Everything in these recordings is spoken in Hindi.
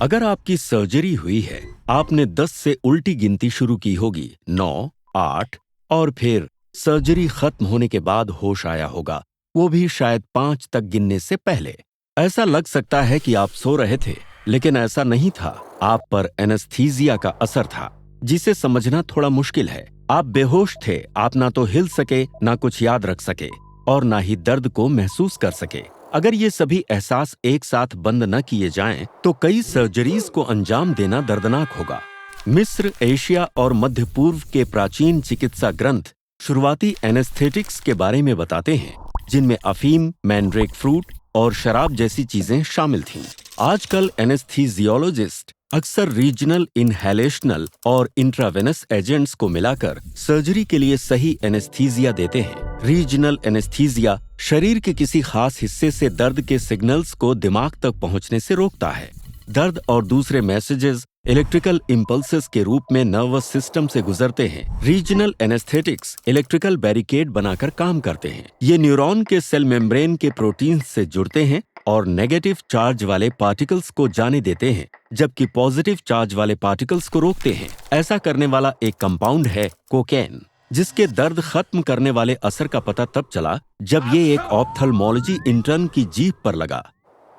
अगर आपकी सर्जरी हुई है, आपने 10 से उल्टी गिनती शुरू की होगी, 9, 8 और फिर सर्जरी खत्म होने के बाद होश आया होगा, वो भी शायद 5 तक गिनने से पहले। ऐसा लग सकता है कि आप सो रहे थे, लेकिन ऐसा नहीं था। आप पर एनेस्थीसिया का असर था, जिसे समझना थोड़ा मुश्किल है। आप बेहोश थे, आप ना तो हिल सके, ना कुछ याद रख सके और ना ही दर्द को महसूस कर सके। अगर ये सभी एहसास एक साथ बंद न किए जाएं, तो कई सर्जरीज को अंजाम देना दर्दनाक होगा। मिस्र, एशिया और मध्य पूर्व के प्राचीन चिकित्सा ग्रंथ शुरुआती एनेस्थेटिक्स के बारे में बताते हैं, जिनमें अफीम, मैंड्रेक फ्रूट और शराब जैसी चीजें शामिल थीं। आजकल एनेस्थीसियोलॉजिस्ट अक्सर रीजनल इनहेलेशनल और इंट्रावेनस एजेंट्स को मिलाकर सर्जरी के लिए सही एनेस्थीसिया देते हैं। रीजनल एनेस्थीसिया शरीर के किसी खास हिस्से से दर्द के सिग्नल्स को दिमाग तक पहुंचने से रोकता है। दर्द और दूसरे मैसेजेस इलेक्ट्रिकल इम्पल्सेस के रूप में नर्वस सिस्टम से गुजरते हैं। रीजनल एनेस्थेटिक्स इलेक्ट्रिकल बैरिकेड बनाकर काम करते हैं। ये न्यूरॉन के सेल मेम्ब्रेन के प्रोटीन से जुड़ते हैं और नेगेटिव चार्ज वाले पार्टिकल्स को जाने देते हैं, जबकि पॉजिटिव चार्ज वाले पार्टिकल्स को रोकते हैं। ऐसा करने वाला एक कंपाउंड है कोकेन, जिसके दर्द खत्म करने वाले असर का पता तब चला जब ये एक ऑप्थेल्मोलॉजी इंटर्न की जीभ पर लगा।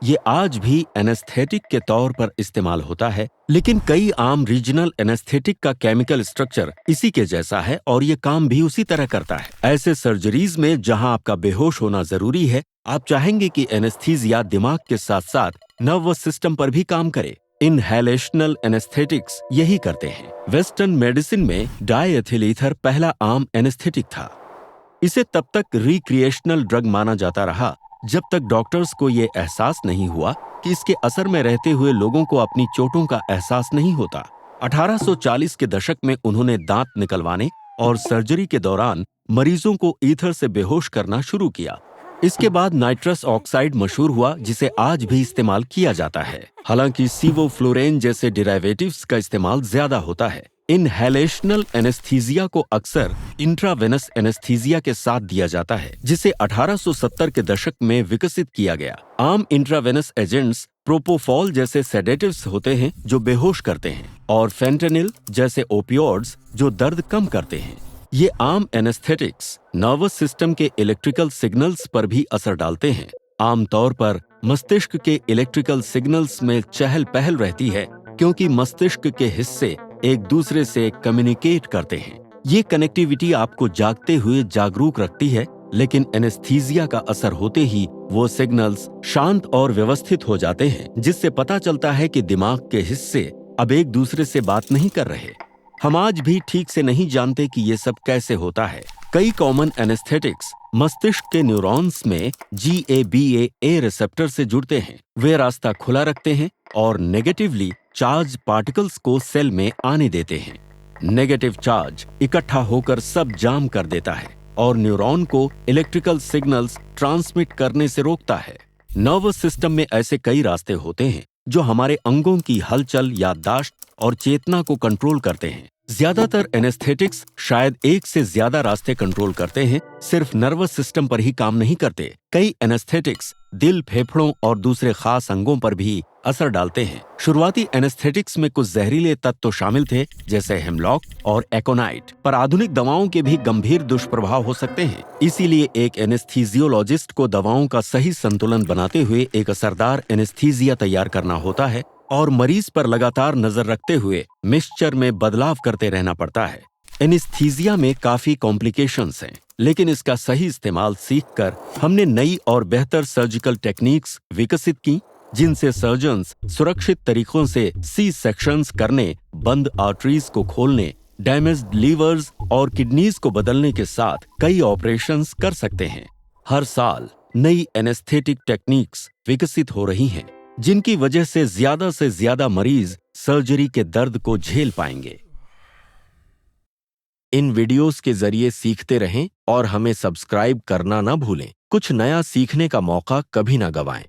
ये आज भी एनेस्थेटिक के तौर पर इस्तेमाल होता है, लेकिन कई आम रीजनल एनेस्थेटिक का केमिकल स्ट्रक्चर इसी के जैसा है और ये काम भी उसी तरह करता है। ऐसे सर्जरीज में जहां आपका बेहोश होना जरूरी है, आप चाहेंगे कि एनेस्थीसिया दिमाग के साथ साथ नर्वस सिस्टम पर भी काम करे। इनहेलेशनल एनेस्थेटिक्स यही करते हैं। वेस्टर्न मेडिसिन में डायएथिल ईथर पहला आम एनेस्थेटिक था। इसे तब तक रिक्रिएशनल ड्रग माना जाता रहा जब तक डॉक्टर्स को ये एहसास नहीं हुआ कि इसके असर में रहते हुए लोगों को अपनी चोटों का एहसास नहीं होता। 1840 के दशक में उन्होंने दांत निकलवाने और सर्जरी के दौरान मरीजों को ईथर से बेहोश करना शुरू किया। इसके बाद नाइट्रस ऑक्साइड मशहूर हुआ, जिसे आज भी इस्तेमाल किया जाता है। हालांकि सीवोफ्लोरेन जैसे डिराइवेटिव्स का इस्तेमाल ज्यादा होता है। इनहेलेशनल एनेस्थीसिया को अक्सर इंट्रावेनस एनेस्थीसिया के साथ दिया जाता है, जिसे 1870 के दशक में विकसित किया गया। आम इंट्रावेनस एजेंट्स प्रोपोफॉल जैसे सेडेटिव्स होते हैं जो बेहोश करते हैं, और फेंटेनिल जैसे ओपियोइड्स जो दर्द कम करते हैं। ये आम एनेस्थेटिक्स नर्वस सिस्टम के इलेक्ट्रिकल सिग्नल्स पर भी असर डालते हैं। आमतौर पर मस्तिष्क के इलेक्ट्रिकल सिग्नल्स में चहल पहल रहती है, क्योंकि मस्तिष्क के हिस्से एक दूसरे से कम्युनिकेट करते हैं। ये कनेक्टिविटी आपको जागते हुए जागरूक रखती है, लेकिन एनेस्थीसिया का असर होते ही वो सिग्नल्स शांत और व्यवस्थित हो जाते हैं, जिससे पता चलता है कि दिमाग के हिस्से अब एक दूसरे से बात नहीं कर रहे। हम आज भी ठीक से नहीं जानते कि ये सब कैसे होता है। कई कॉमन एनेस्थेटिक्स मस्तिष्क के न्यूरॉन्स में GABA रिसेप्टर से जुड़ते हैं। वे रास्ता खुला रखते हैं और नेगेटिवली चार्ज पार्टिकल्स को सेल में आने देते हैं। नेगेटिव चार्ज इकट्ठा होकर सब जाम कर देता है और न्यूरॉन को इलेक्ट्रिकल सिग्नल्स ट्रांसमिट करने से रोकता है। नर्वस सिस्टम में ऐसे कई रास्ते होते हैं जो हमारे अंगों की हलचल, याददाश्त और चेतना को कंट्रोल करते हैं। ज्यादातर एनेस्थेटिक्स शायद एक से ज्यादा रास्ते कंट्रोल करते हैं, सिर्फ नर्वस सिस्टम पर ही काम नहीं करते। कई एनेस्थेटिक्स दिल, फेफड़ों और दूसरे खास अंगों पर भी असर डालते हैं। शुरुआती एनेस्थेटिक्स में कुछ जहरीले तत्व शामिल थे, जैसे हेमलॉक और एकोनाइट, पर आधुनिक दवाओं के भी गंभीर दुष्प्रभाव हो सकते हैं। इसीलिए एक एनेस्थीसियोलॉजिस्ट को दवाओं का सही संतुलन बनाते हुए एक असरदार एनेस्थीसिया तैयार करना होता है और मरीज पर लगातार नजर रखते हुए मिक्सचर में बदलाव करते रहना पड़ता है। एनेस्थीसिया में काफी कॉम्प्लिकेशंस हैं, लेकिन इसका सही इस्तेमाल सीखकर हमने नई और बेहतर सर्जिकल टेक्निक्स विकसित की, जिनसे सर्जन्स सुरक्षित तरीकों से सी सेक्शंस करने, बंद आर्टरीज को खोलने, डैमेज्ड लीवर्स और किडनीज को बदलने के साथ कई ऑपरेशंस कर सकते हैं। हर साल नई एनेस्थेटिक टेक्निक्स विकसित हो रही हैं, जिनकी वजह से ज्यादा मरीज सर्जरी के दर्द को झेल पाएंगे। इन वीडियोस के जरिए सीखते रहें और हमें सब्सक्राइब करना ना भूलें। कुछ नया सीखने का मौका कभी ना गंवाएं।